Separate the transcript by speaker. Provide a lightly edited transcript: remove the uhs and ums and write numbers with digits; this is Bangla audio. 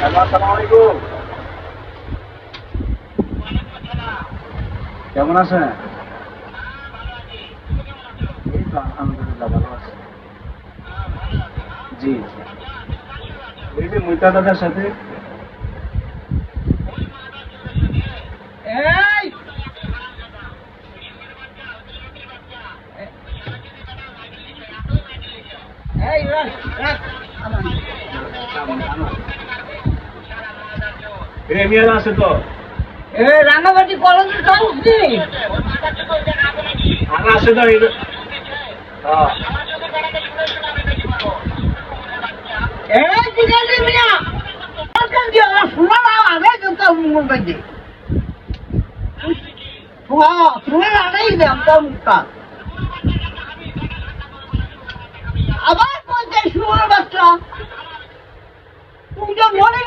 Speaker 1: আসসালামু আলাইকুম। কেমন আছেন? এই তো আলহামদুলিল্লাহ ভালো আছি। জি, এই যে মুইতা দাদার সাথে।
Speaker 2: এই এই রাখ রাখ
Speaker 1: মিয়ারা আছে তো?
Speaker 2: রাঙামাটি কলেজের কাউন্সি
Speaker 1: আনা আছে তো? হ্যাঁ,
Speaker 2: এই দিগালি মিয়া কোন দিও শোনা না আগে তো মুম্বাই দে শোনা না নাই দে আমটা মুক্তা আবার কোন দেশ শুরু বাচ্চা তুমি তো মনে